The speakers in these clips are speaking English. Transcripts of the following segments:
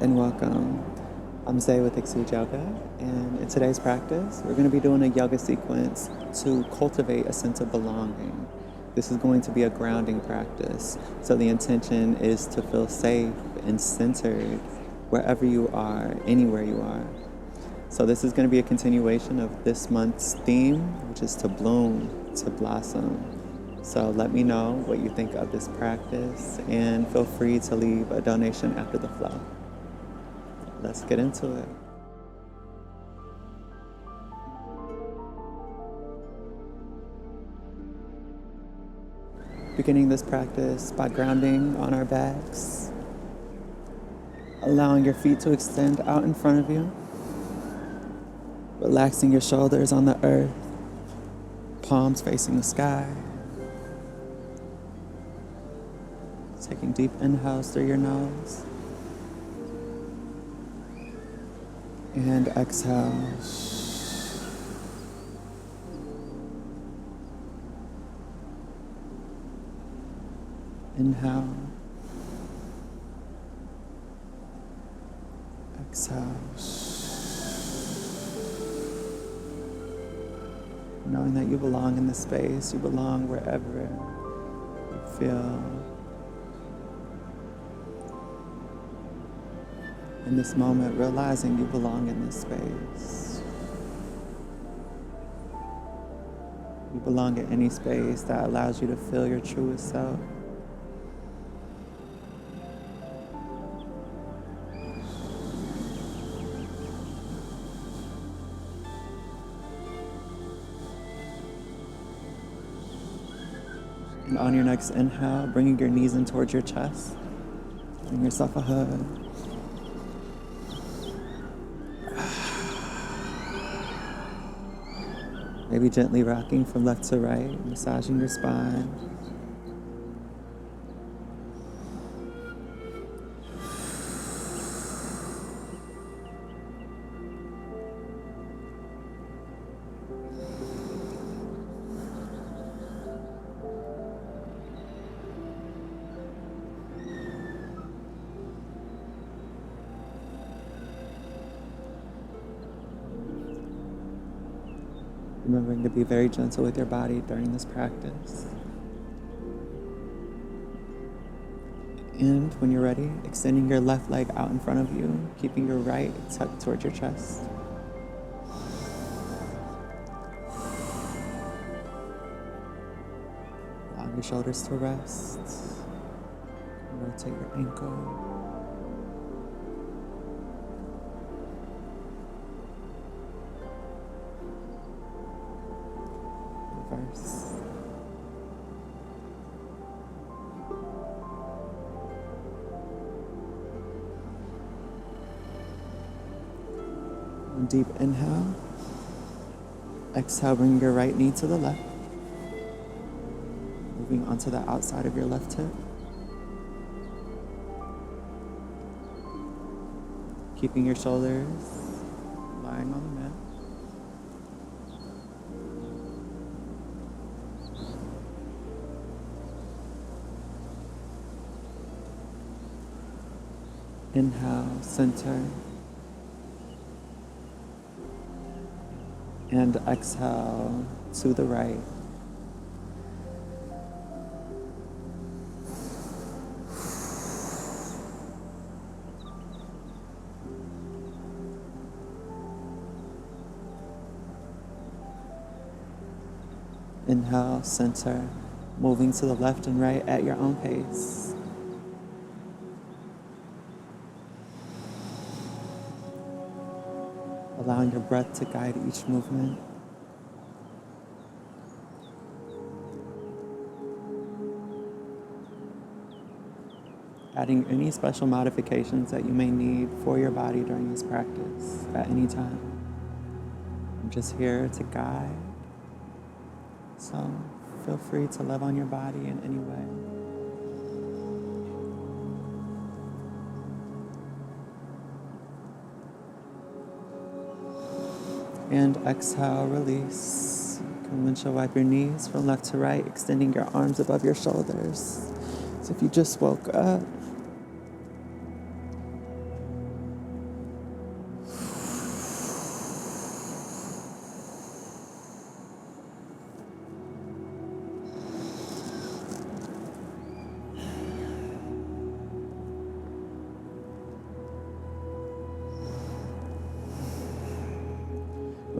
and welcome. I'm Zay with Xude Yoga, and in today's practice, we're going to be doing a yoga sequence to cultivate a sense of belonging. This is going to be a grounding practice, so the intention is to feel safe and centered wherever you are, anywhere you are. So this is going to be a continuation of this month's theme, which is to bloom, to blossom. So let me know what you think of this practice, and feel free to leave a donation after the flow. Let's get into it. Beginning this practice by grounding on our backs, allowing your feet to extend out in front of you, relaxing your shoulders on the earth, palms facing the sky. Taking deep inhales through your nose and exhale. Inhale. Exhale. Knowing that you belong in this space, you belong wherever you feel. In this moment, realizing you belong in this space. You belong in any space that allows you to feel your truest self. And on your next inhale, bringing your knees in towards your chest. Giving yourself a hug. Maybe gently rocking from left to right, massaging your spine. Remembering to be very gentle with your body during this practice. And when you're ready, extending your left leg out in front of you, keeping your right tucked towards your chest. Allow your shoulders to rest. Rotate your ankle. Reverse. One deep inhale. Exhale, bring your right knee to the left. Moving onto the outside of your left hip. Keeping your shoulders lying on the mat. Inhale, center. And exhale to the right. Inhale, center. Moving to the left and right at your own pace. Allowing your breath to guide each movement. Adding any special modifications that you may need for your body during this practice at any time. I'm just here to guide. So feel free to love on your body in any way. And exhale, release. You can windshield wipe your knees from left to right, extending your arms above your shoulders. So if you just woke up,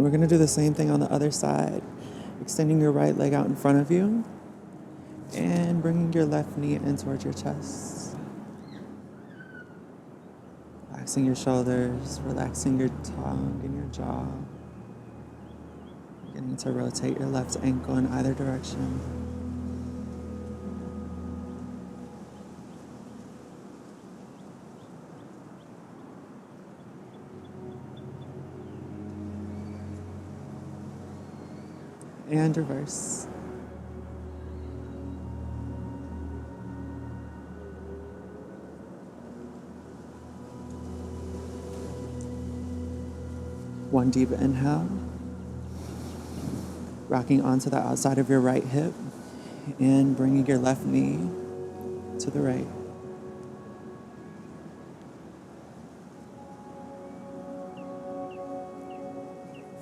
we're going to do the same thing on the other side. Extending your right leg out in front of you and bringing your left knee in towards your chest. Relaxing your shoulders, relaxing your tongue and your jaw. Beginning to rotate your left ankle in either direction. And reverse. One deep inhale, rocking onto the outside of your right hip and bringing your left knee to the right.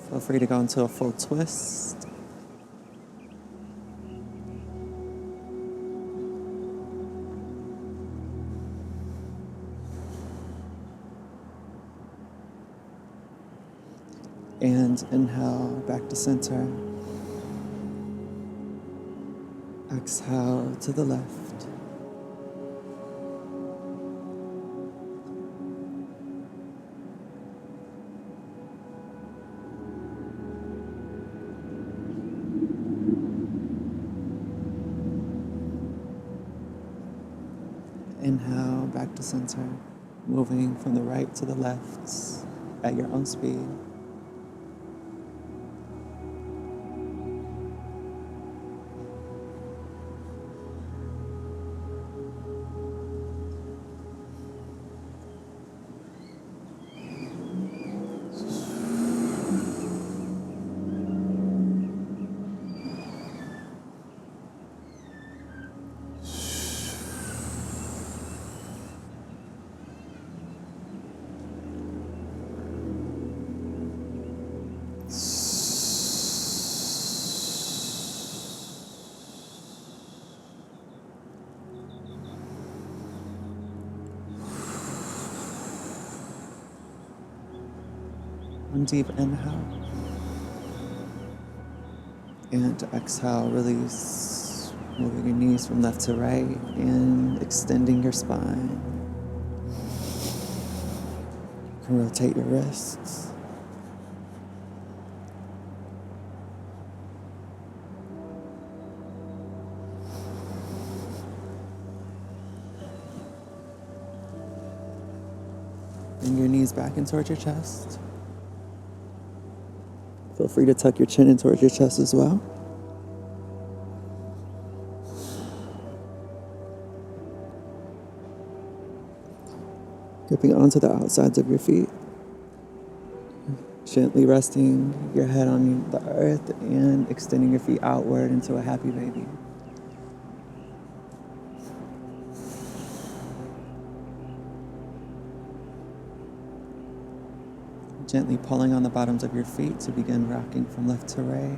Feel free to go into a full twist. And inhale back to center. Exhale to the left. Inhale back to center, moving from the right to the left at your own speed. One deep inhale. And exhale, release. Moving your knees from left to right and extending your spine. You can rotate your wrists. Bring your knees back in towards your chest. Feel free to tuck your chin in towards your chest as well. Gripping onto the outsides of your feet. Gently resting your head on the earth and extending your feet outward into a happy baby. Gently pulling on the bottoms of your feet to begin rocking from left to right.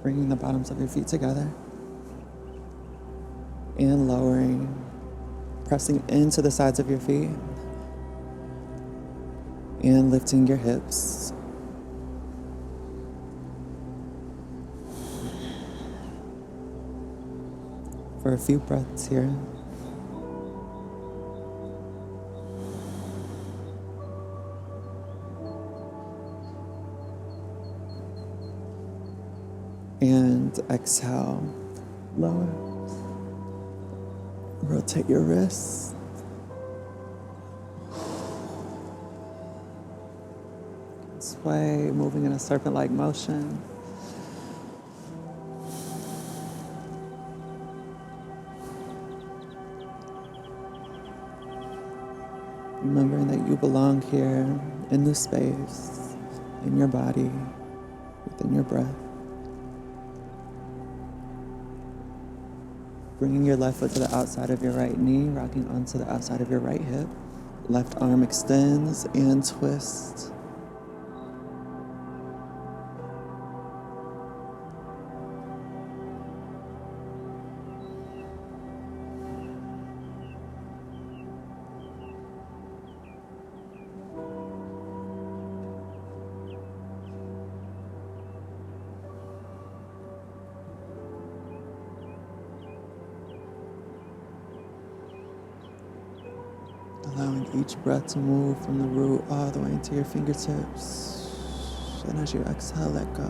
Bringing the bottoms of your feet together and lowering, pressing into the sides of your feet and lifting your hips. For a few breaths here. And exhale, lower. Rotate your wrists. Sway, moving in a serpent-like motion. Remembering that you belong here in this space, in your body, within your breath. Bringing your left foot to the outside of your right knee, rocking onto the outside of your right hip. Left arm extends and twists. Allowing each breath to move from the root all the way into your fingertips. And as you exhale, let go.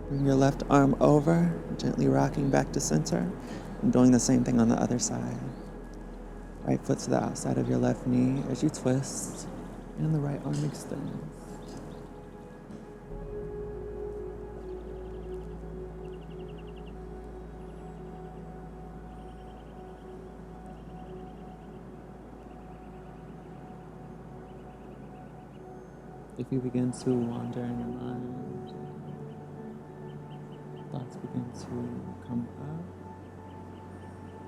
Bring your left arm over, gently rocking back to center, and doing the same thing on the other side. Right foot to the outside of your left knee as you twist, and the right arm extends. If you begin to wander in your mind, thoughts begin to come up,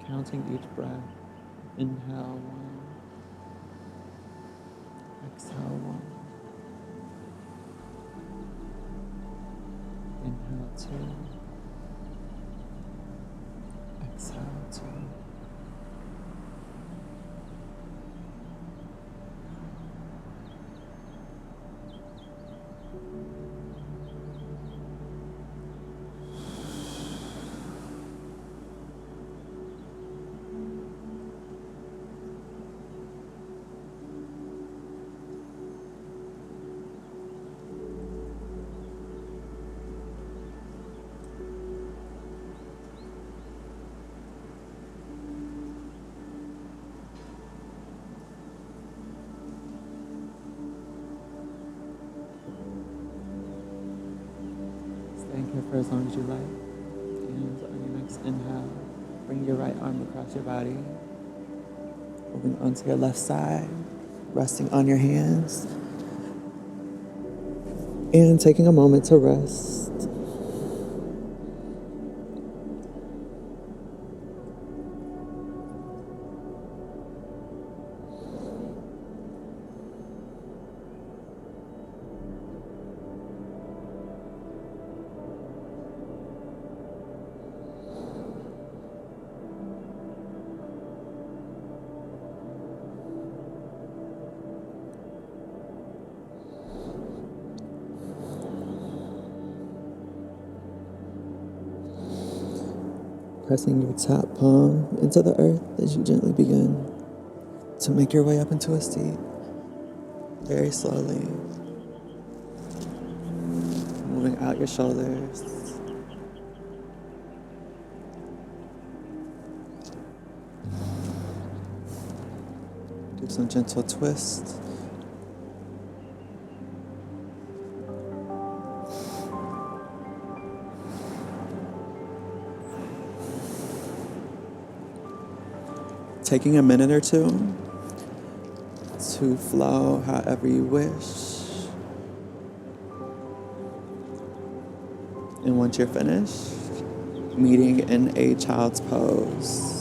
counting each breath. Inhale 1, exhale 1, inhale 2, exhale 2. Staying here for as long as you like. And on your next inhale, bring your right arm across your body. Moving onto your left side, resting on your hands. And taking a moment to rest. Pressing your top palm into the earth as you gently begin to make your way up into a seat. Very slowly. Moving out your shoulders. Do some gentle twists. Taking a minute or two to flow however you wish. And once you're finished, meeting in a child's pose.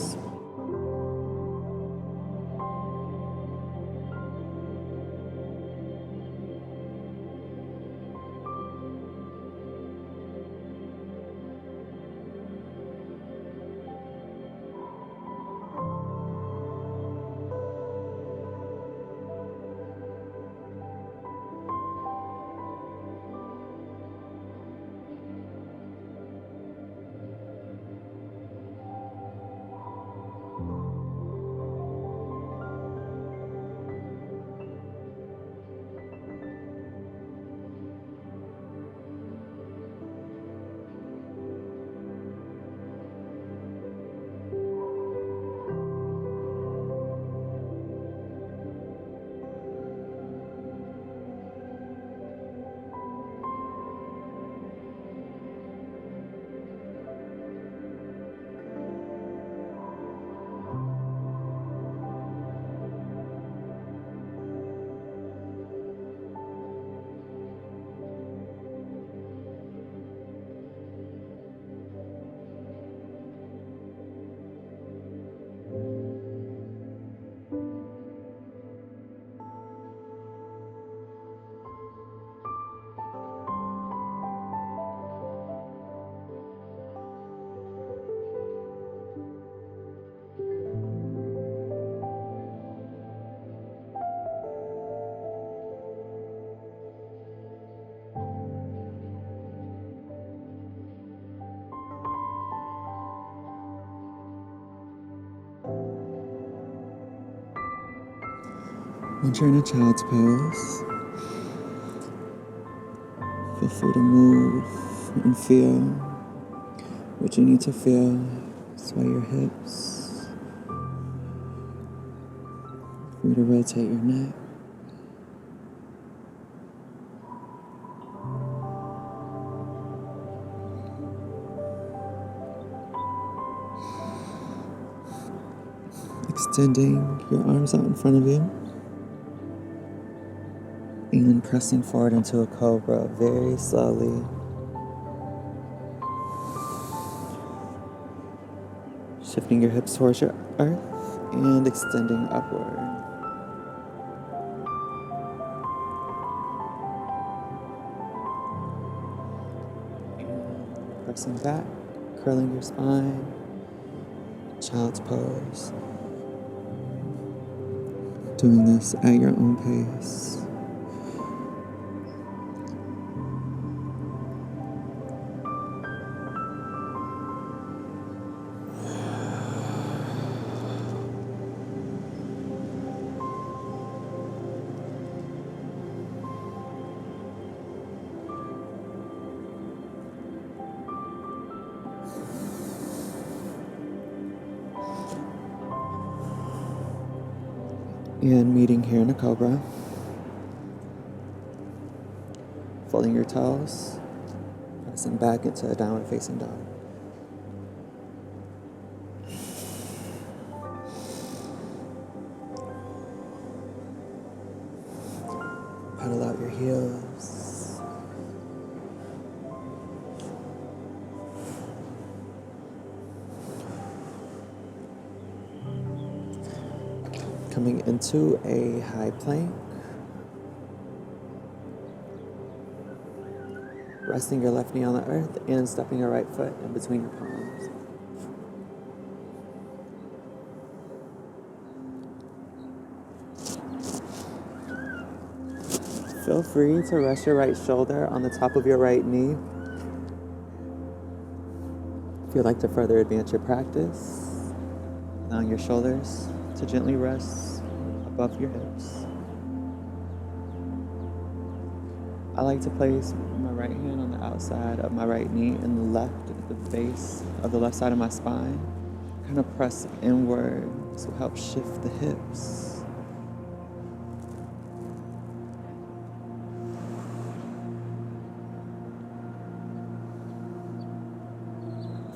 Once you're in a child's pose, feel free to move and feel what you need to feel. Sway your hips. Free to rotate your neck. Extending your arms out in front of you. And pressing forward into a cobra very slowly. Shifting your hips towards your earth and extending upward. And pressing back, curling your spine. Child's pose. Doing this at your own pace. And meeting here in a cobra. Folding your toes, pressing back into a downward facing dog. Pedal out your heels. Coming into a high plank. Resting your left knee on the earth and stepping your right foot in between your palms. Feel free to rest your right shoulder on the top of your right knee. If you'd like to further advance your practice, allowing your shoulders to gently rest above your hips. I like to place my right hand on the outside of my right knee and the left at the base of the left side of my spine. Kind of press inward. This will help shift the hips.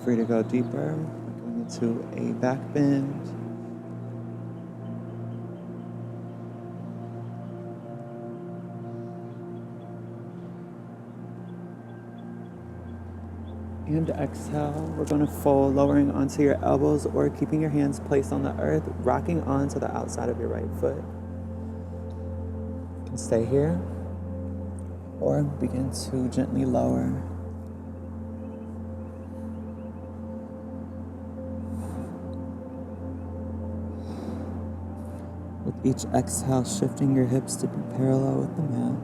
Free to go deeper, going into a back bend. And exhale, we're going to fold, lowering onto your elbows or keeping your hands placed on the earth, rocking onto the outside of your right foot. You can stay here or begin to gently lower. With each exhale, shifting your hips to be parallel with the mat.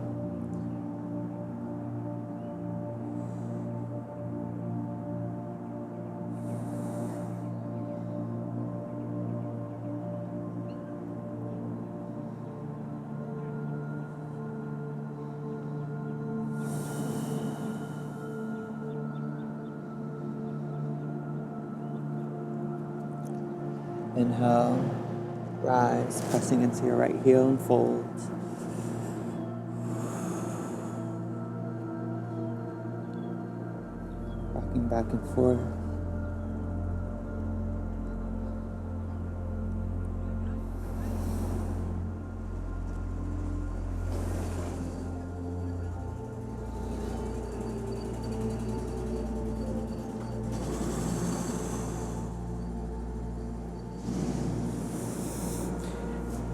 Inhale, rise, pressing into your right heel and fold. Rocking back and forth.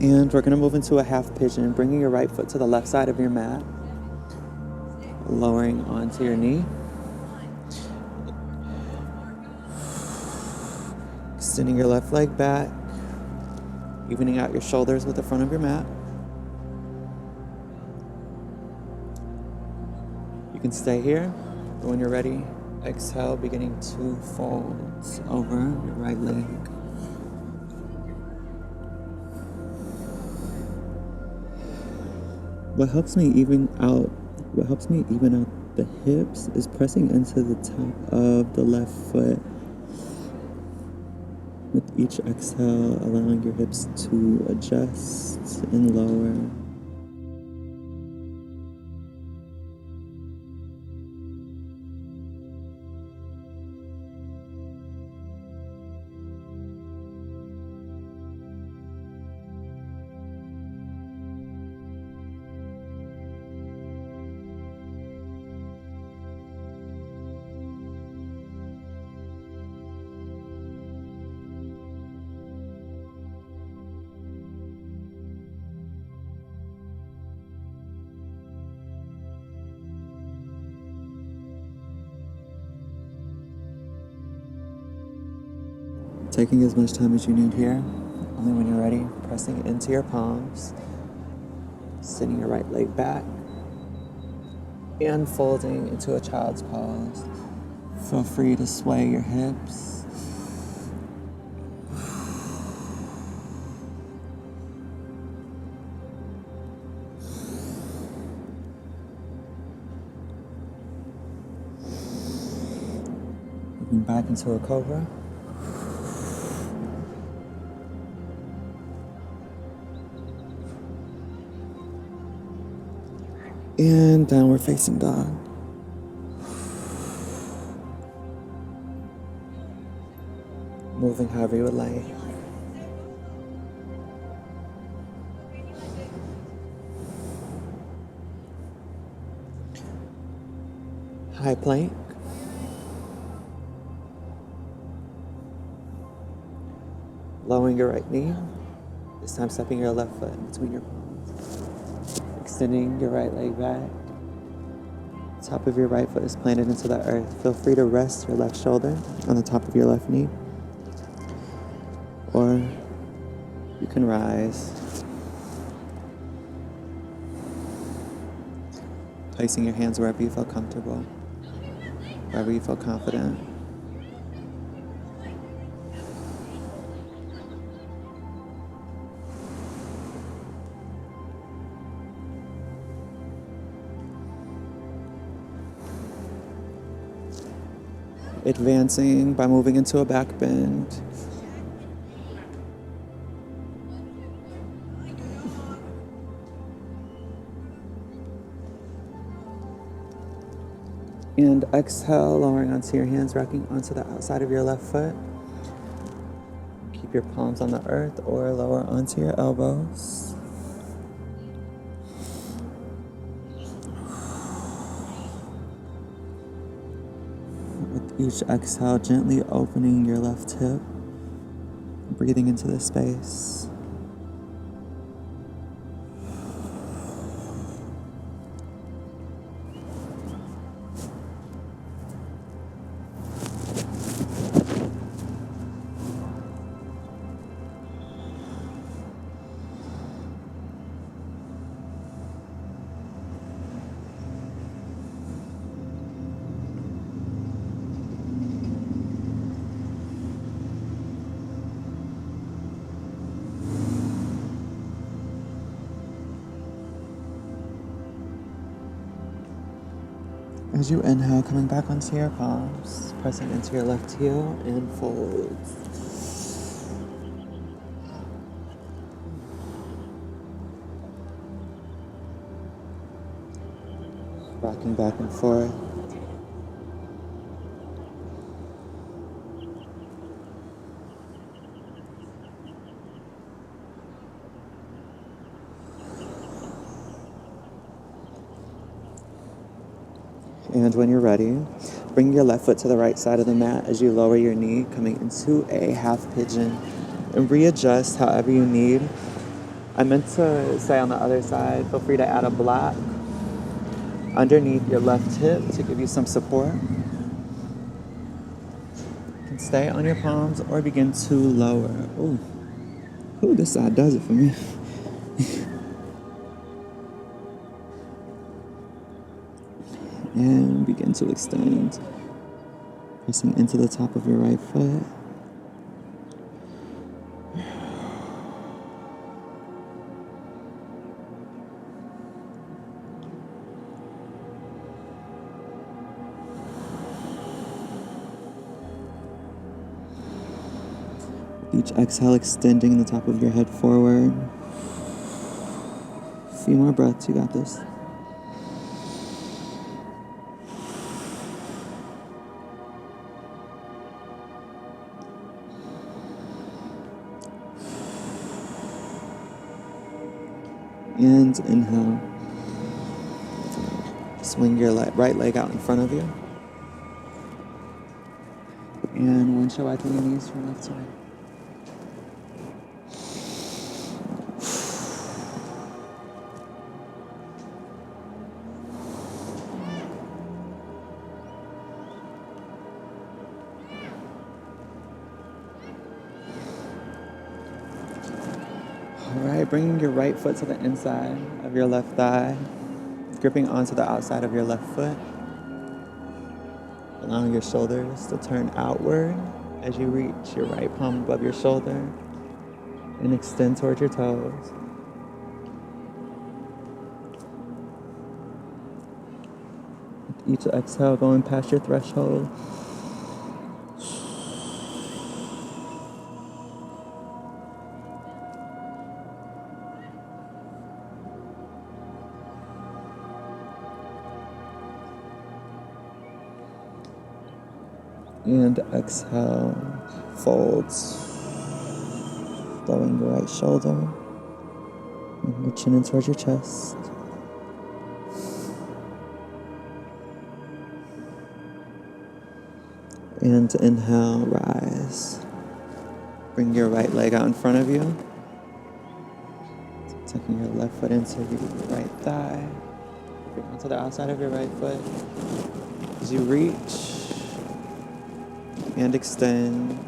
And we're going to move into a half pigeon, bringing your right foot to the left side of your mat, lowering onto your knee. Extending your left leg back, evening out your shoulders with the front of your mat. You can stay here, but when you're ready, exhale, beginning to fold over your right leg. What helps me even out the hips is pressing into the top of the left foot. With each exhale, allowing your hips to adjust and lower. Taking as much time as you need here. Only when you're ready, pressing into your palms, sitting your right leg back, and folding into a child's pose. Feel free to sway your hips. Moving back into a cobra. And downward facing dog. Moving however you would like. High plank. Lowering your right knee. This time stepping your left foot in between your palms. Extending your right leg back. Top of your right foot is planted into the earth. Feel free to rest your left shoulder on the top of your left knee. Or you can rise. Placing your hands wherever you feel comfortable, wherever you feel confident. Advancing by moving into a back bend. And exhale, lowering onto your hands, rocking onto the outside of your left foot. Keep your palms on the earth or lower onto your elbows. With each exhale, gently opening your left hip, breathing into the space. As you inhale, coming back onto your palms, pressing into your left heel and fold. Rocking back and forth. And when you're ready, bring your left foot to the right side of the mat as you lower your knee, coming into a half pigeon. And readjust however you need. I meant to say on the other side, feel free to add a block underneath your left hip to give you some support. You can stay on your palms or begin to lower. Ooh, this side does it for me. And begin to extend, pressing into the top of your right foot. Each exhale, extending the top of your head forward. A few more breaths, you got this. And inhale. Swing your right leg out in front of you. And windshield wiping your knees from left to right. Alright, bringing your right foot to the inside of your left thigh, gripping onto the outside of your left foot, allowing your shoulders to turn outward as you reach your right palm above your shoulder and extend towards your toes. With each exhale, going past your threshold. And exhale, folds, lowering your right shoulder, and your chin in towards your chest. And inhale, rise. Bring your right leg out in front of you. Tucking your left foot into your right thigh. Bring onto the outside of your right foot. As you reach and extend.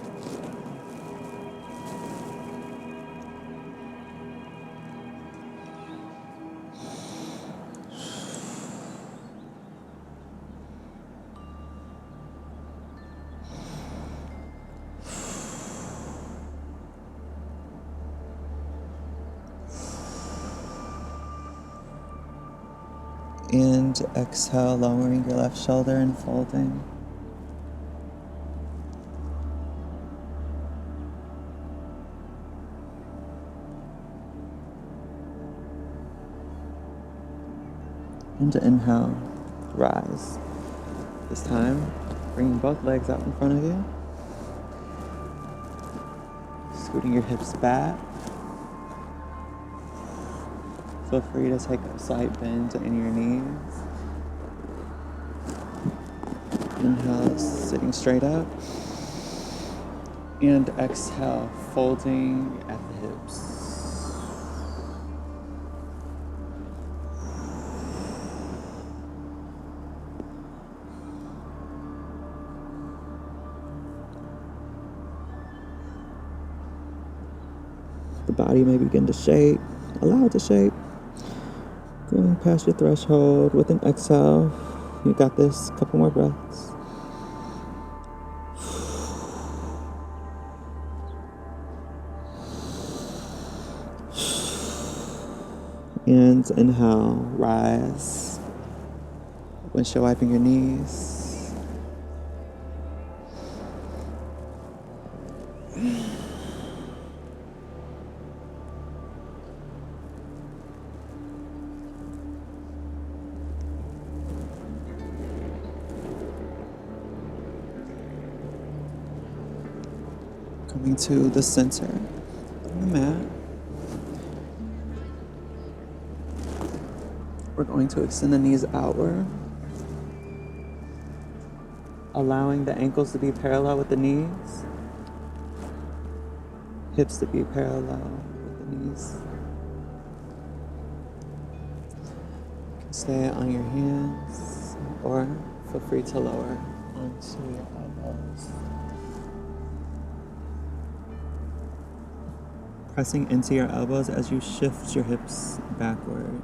And exhale, lowering your left shoulder and folding. And inhale, rise. This time, bringing both legs out in front of you. Scooting your hips back. Feel free to take a slight bend in your knees. Inhale, sitting straight up. And exhale, folding at the hips. The body may begin to shape. Allow it to shape. Going past your threshold with an exhale. You got this. Couple more breaths. And inhale, rise. Windshield wiping your knees. Coming to the center of the mat. We're going to extend the knees outward, allowing the ankles to be parallel with the knees, hips to be parallel with the knees. You can stay on your hands or feel free to lower onto your elbows. Pressing into your elbows as you shift your hips backward.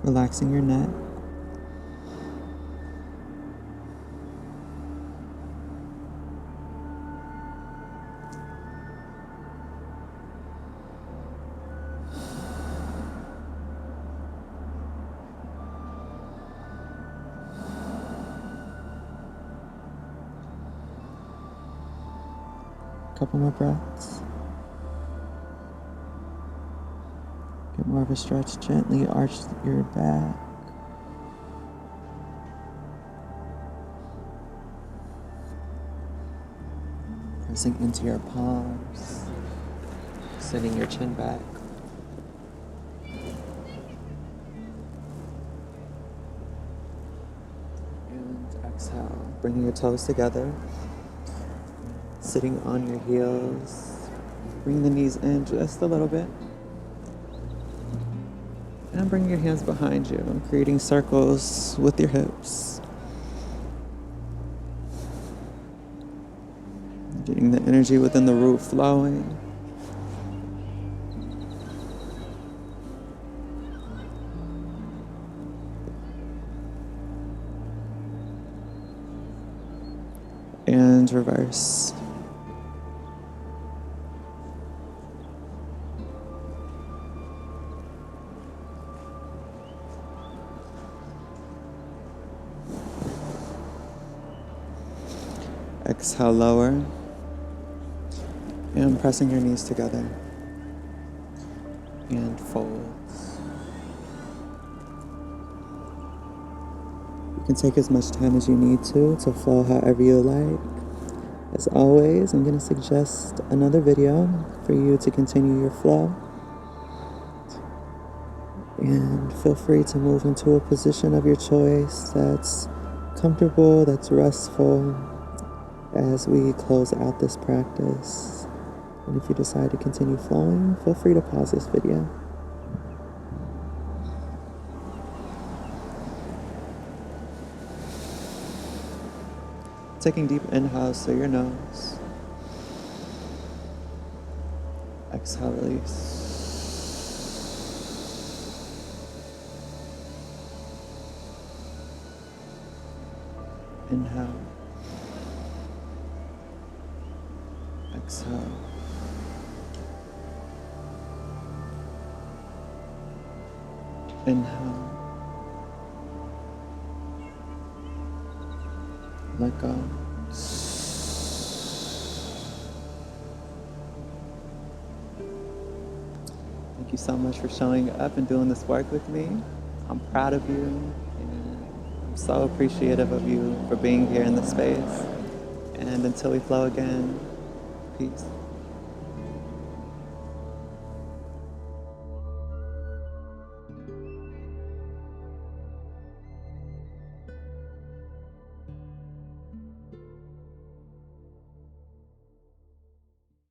Relaxing your neck. Couple more breaths. Get more of a stretch. Gently arch your back. Pressing into your palms. Sending your chin back. And exhale. Bringing your toes together. Sitting on your heels. Bring the knees in just a little bit. And bring your hands behind you, creating circles with your hips. Getting the energy within the root flowing. And reverse. Exhale, lower. And pressing your knees together. And fold. You can take as much time as you need to flow however you like. As always, I'm going to suggest another video for you to continue your flow. And feel free to move into a position of your choice that's comfortable, that's restful, as we close out this practice. And if you decide to continue flowing, feel free to pause this video. Taking deep inhales through your nose. Exhale, release. Inhale. Exhale. Inhale. Let go. Thank you so much for showing up and doing this work with me. I'm proud of you, and I'm so appreciative of you for being here in this space. And until we flow again, peace.